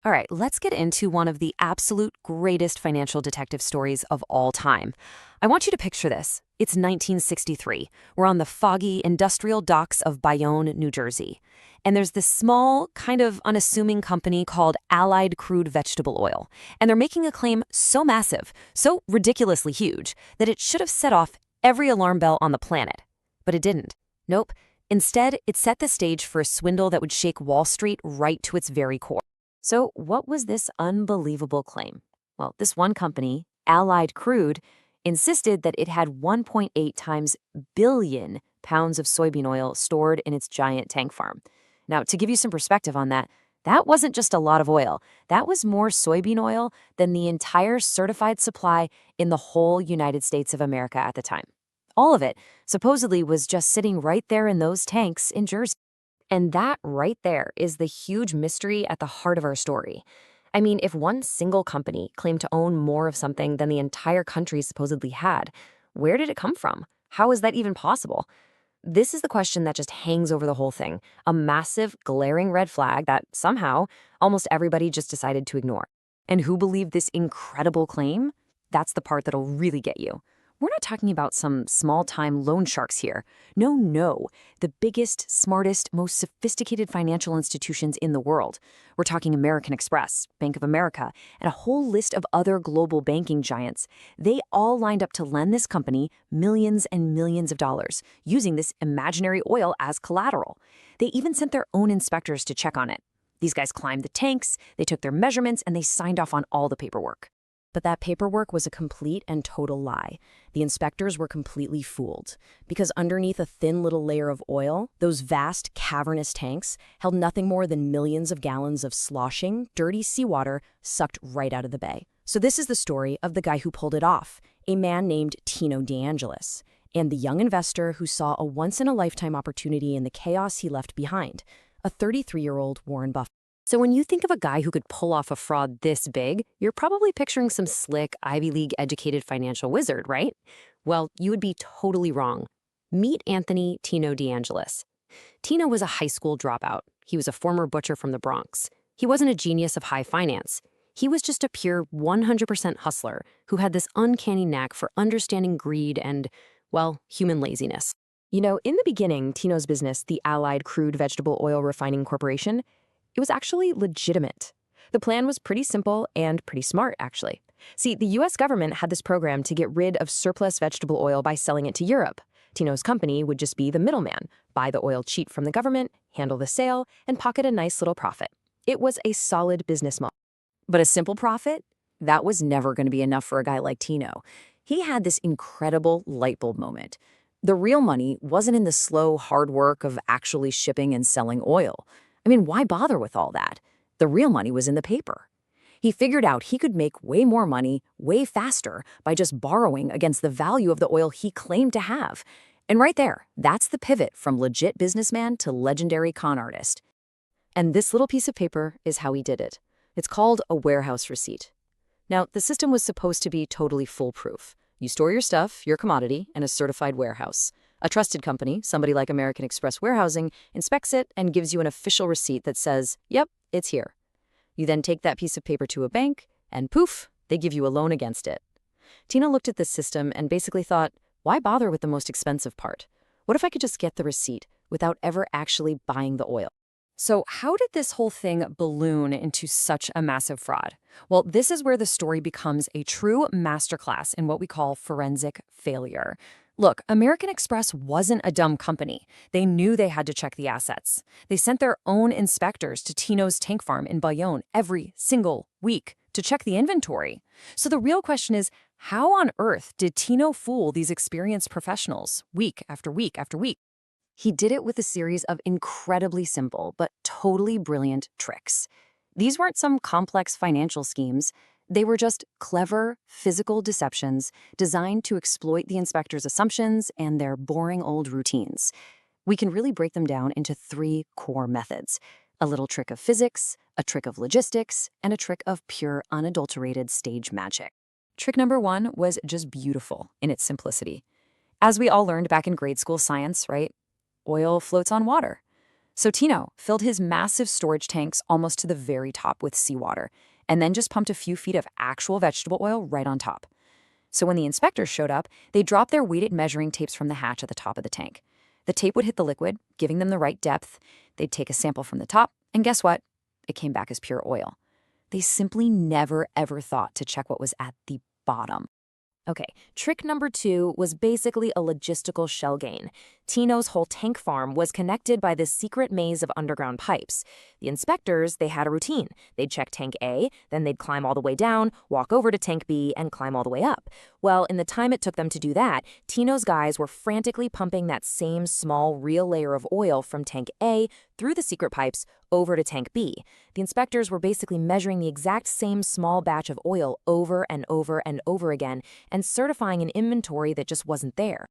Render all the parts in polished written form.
All right, let's get into one of the absolute greatest financial detective stories of all time. I want you to picture this. It's 1963. We're on the foggy industrial docks of Bayonne, New Jersey. And there's this small, kind of unassuming company called Allied Crude Vegetable Oil. And they're making a claim so massive, so ridiculously huge, that it should have set off every alarm bell on the planet. But it didn't. Nope. Instead, it set the stage for a swindle that would shake Wall Street right to its very core. So, what was this unbelievable claim? Well, this one company, Allied Crude, insisted that it had 1.8 times billion pounds of soybean oil stored in its giant tank farm. Now, to give you some perspective on that, that wasn't just a lot of oil. That was more soybean oil than the entire certified supply in the whole United States of America at the time. All of it supposedly was just sitting right there in those tanks in Jersey. And that right there is the huge mystery at the heart of our story. I mean, if one single company claimed to own more of something than the entire country supposedly had, where did it come from? How is that even possible? This is the question that just hangs over the whole thing, a massive, glaring red flag that somehow almost everybody just decided to ignore. And who believed this incredible claim? That's the part that'll really get you. We're not talking about some small-time loan sharks here. No, no. The biggest, smartest, most sophisticated financial institutions in the world. We're talking American Express, Bank of America, and a whole list of other global banking giants. They all lined up to lend this company millions and millions of dollars, using this imaginary oil as collateral. They even sent their own inspectors to check on it. These guys climbed the tanks, they took their measurements, and they signed off on all the paperwork. But that paperwork was a complete and total lie. The inspectors were completely fooled, because underneath a thin little layer of oil, those vast, cavernous tanks held nothing more than millions of gallons of sloshing, dirty seawater sucked right out of the bay. So this is the story of the guy who pulled it off, a man named Tino De Angelis, and the young investor who saw a once-in-a-lifetime opportunity in the chaos he left behind, a 33-year-old Warren Buffett. So when you think of a guy who could pull off a fraud this big, you're probably picturing some slick, Ivy League-educated financial wizard, right? Well, you would be totally wrong. Meet Anthony Tino De Angelis. Tino was a high school dropout. He was a former butcher from the Bronx. He wasn't a genius of high finance. He was just a pure 100% hustler who had this uncanny knack for understanding greed and, well, human laziness. You know, in the beginning, Tino's business, the Allied Crude Vegetable Oil Refining Corporation, it was actually legitimate. The plan was pretty simple and pretty smart, actually. See, the US government had this program to get rid of surplus vegetable oil by selling it to Europe. Tino's company would just be the middleman, buy the oil cheap from the government, handle the sale, and pocket a nice little profit. It was a solid business model. But a simple profit? That was never going to be enough for a guy like Tino. He had this incredible light bulb moment. The real money wasn't in the slow, hard work of actually shipping and selling oil. I mean, why bother with all that? The real money was in the paper. He figured out he could make way more money, way faster, by just borrowing against the value of the oil he claimed to have. And right there, that's the pivot from legit businessman to legendary con artist. And this little piece of paper is how he did it. It's called a warehouse receipt. Now, the system was supposed to be totally foolproof. You store your stuff, your commodity, in a certified warehouse. A trusted company, somebody like American Express Warehousing, inspects it and gives you an official receipt that says, yep, it's here. You then take that piece of paper to a bank, and poof, they give you a loan against it. Tina looked at this system and basically thought, why bother with the most expensive part? What if I could just get the receipt without ever actually buying the oil? So how did this whole thing balloon into such a massive fraud? Well, this is where the story becomes a true masterclass in what we call forensic failure. Look, American Express wasn't a dumb company. They knew they had to check the assets. They sent their own inspectors to Tino's tank farm in Bayonne every single week to check the inventory. So the real question is, how on earth did Tino fool these experienced professionals week after week after week? He did it with a series of incredibly simple but totally brilliant tricks. These weren't some complex financial schemes. They were just clever, physical deceptions designed to exploit the inspector's assumptions and their boring old routines. We can really break them down into three core methods: a little trick of physics, a trick of logistics, and a trick of pure, unadulterated stage magic. Trick number one was just beautiful in its simplicity. As we all learned back in grade school science, right? Oil floats on water. So Tino filled his massive storage tanks almost to the very top with seawater, and then just pumped a few feet of actual vegetable oil right on top. So when the inspectors showed up, they dropped their weighted measuring tapes from the hatch at the top of the tank. The tape would hit the liquid, giving them the right depth. They'd take a sample from the top, and guess what? It came back as pure oil. They simply never, ever thought to check what was at the bottom. Okay, trick number 2 was basically a logistical shell game. Tino's whole tank farm was connected by this secret maze of underground pipes. The inspectors, they had a routine. They'd check tank A, then they'd climb all the way down, walk over to tank B, and climb all the way up. Well, in the time it took them to do that, Tino's guys were frantically pumping that same small, real layer of oil from tank A through the secret pipes over to tank B. The inspectors were basically measuring the exact same small batch of oil over and over and over again and certifying an inventory that just wasn't there.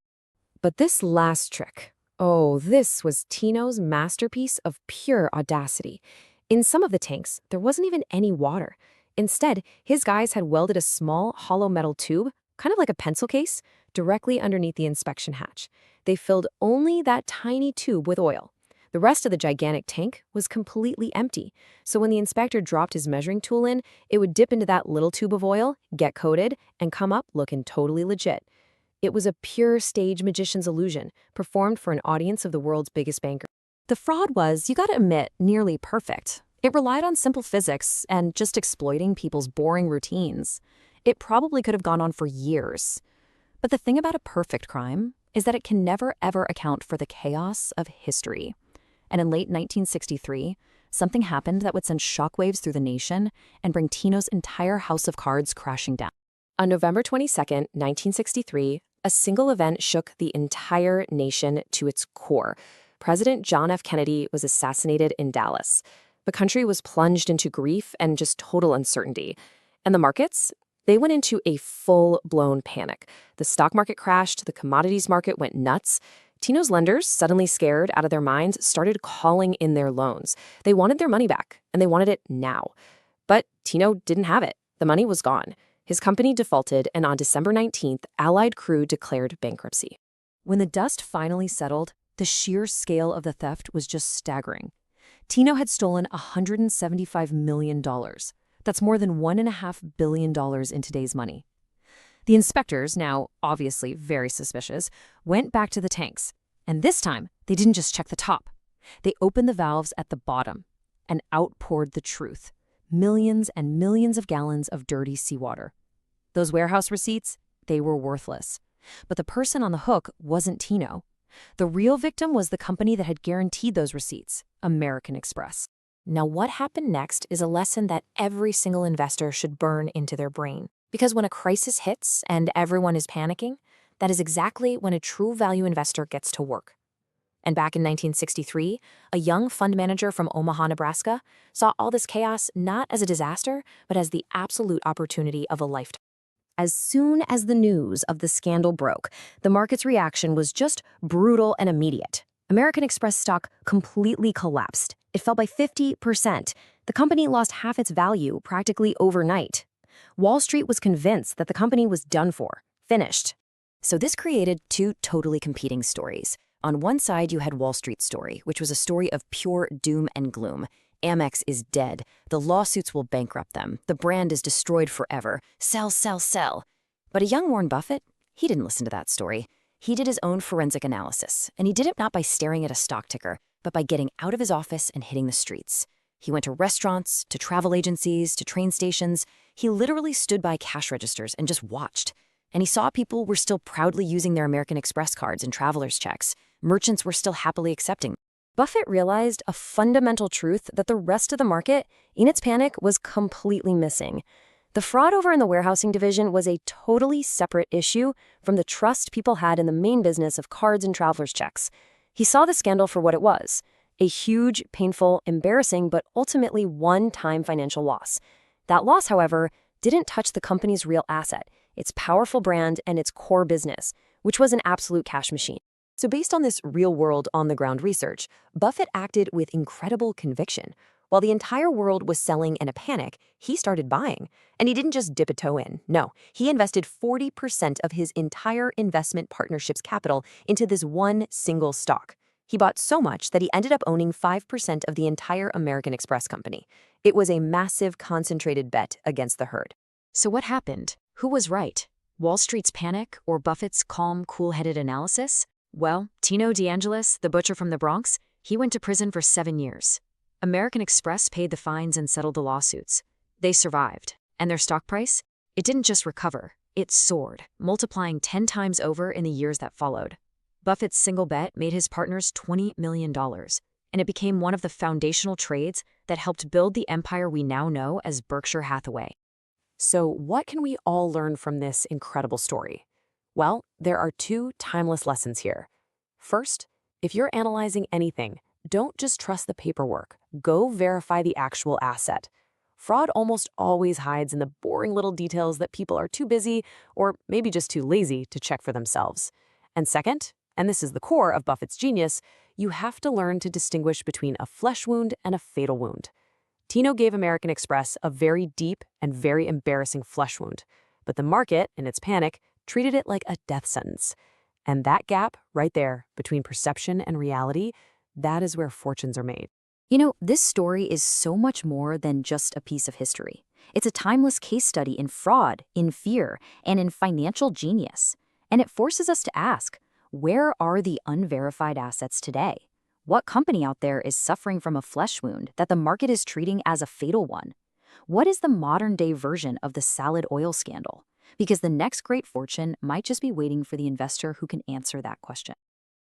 But this last trick, this was Tino's masterpiece of pure audacity. In some of the tanks, there wasn't even any water. Instead, his guys had welded a small hollow metal tube, kind of like a pencil case, directly underneath the inspection hatch. They filled only that tiny tube with oil. The rest of the gigantic tank was completely empty, so when the inspector dropped his measuring tool in, it would dip into that little tube of oil, get coated, and come up looking totally legit. It was a pure stage magician's illusion, performed for an audience of the world's biggest banker. The fraud was, you gotta admit, nearly perfect. It relied on simple physics and just exploiting people's boring routines. It probably could have gone on for years. But the thing about a perfect crime is that it can never ever account for the chaos of history. And in late 1963, something happened that would send shockwaves through the nation and bring Tino's entire house of cards crashing down. On November 22nd, 1963, a single event shook the entire nation to its core. President John F. Kennedy was assassinated in Dallas. The country was plunged into grief and just total uncertainty. And the markets? They went into a full-blown panic. The stock market crashed, the commodities market went nuts. Tino's lenders, suddenly scared out of their minds, started calling in their loans. They wanted their money back, and they wanted it now. But Tino didn't have it. The money was gone. His company defaulted, and on December 19th, Allied Crew declared bankruptcy. When the dust finally settled, the sheer scale of the theft was just staggering. Tino had stolen $175 million. That's more than $1.5 billion in today's money. The inspectors, now obviously very suspicious, went back to the tanks. And this time, they didn't just check the top. They opened the valves at the bottom and outpoured the truth. Millions and millions of gallons of dirty seawater. Those warehouse receipts, they were worthless. But the person on the hook wasn't Tino. The real victim was the company that had guaranteed those receipts, American Express. Now, what happened next is a lesson that every single investor should burn into their brain. Because when a crisis hits and everyone is panicking, that is exactly when a true value investor gets to work. And back in 1963, a young fund manager from Omaha, Nebraska, saw all this chaos not as a disaster, but as the absolute opportunity of a lifetime. As soon as the news of the scandal broke, the market's reaction was just brutal and immediate. American Express stock completely collapsed. It fell by 50%. The company lost half its value practically overnight. Wall Street was convinced that the company was done for, finished. So this created two totally competing stories. On one side, you had Wall Street's story, which was a story of pure doom and gloom. Amex is dead. The lawsuits will bankrupt them. The brand is destroyed forever. Sell, sell, sell. But a young Warren Buffett, he didn't listen to that story. He did his own forensic analysis, and he did it not by staring at a stock ticker, but by getting out of his office and hitting the streets. He went to restaurants, to travel agencies, to train stations. He literally stood by cash registers and just watched. And he saw people were still proudly using their American Express cards and traveler's checks. Merchants were still happily accepting. Buffett realized a fundamental truth that the rest of the market, in its panic, was completely missing. The fraud over in the warehousing division was a totally separate issue from the trust people had in the main business of cards and traveler's checks. He saw the scandal for what it was, a huge, painful, embarrassing, but ultimately one-time financial loss. That loss, however, didn't touch the company's real asset, its powerful brand and its core business, which was an absolute cash machine. So based on this real-world, on-the-ground research, Buffett acted with incredible conviction. While the entire world was selling in a panic, he started buying. And he didn't just dip a toe in. No, he invested 40% of his entire investment partnership's capital into this one single stock. He bought so much that he ended up owning 5% of the entire American Express company. It was a massive, concentrated bet against the herd. So what happened? Who was right? Wall Street's panic or Buffett's calm, cool-headed analysis? Well, Tino De Angelis, the butcher from the Bronx, he went to prison for 7 years. American Express paid the fines and settled the lawsuits. They survived. And their stock price? It didn't just recover. It soared, multiplying 10 times over in the years that followed. Buffett's single bet made his partners $20 million, and it became one of the foundational trades that helped build the empire we now know as Berkshire Hathaway. So what can we all learn from this incredible story? Well, there are 2 timeless lessons here. First, if you're analyzing anything, don't just trust the paperwork. Go verify the actual asset. Fraud almost always hides in the boring little details that people are too busy or maybe just too lazy to check for themselves. And second, and this is the core of Buffett's genius, you have to learn to distinguish between a flesh wound and a fatal wound. Tino gave American Express a very deep and very embarrassing flesh wound, but the market, in its panic, treated it like a death sentence. And that gap right there between perception and reality, that is where fortunes are made. You know, this story is so much more than just a piece of history. It's a timeless case study in fraud, in fear, and in financial genius. And it forces us to ask, where are the unverified assets today? What company out there is suffering from a flesh wound that the market is treating as a fatal one? What is the modern-day version of the salad oil scandal? Because the next great fortune might just be waiting for the investor who can answer that question.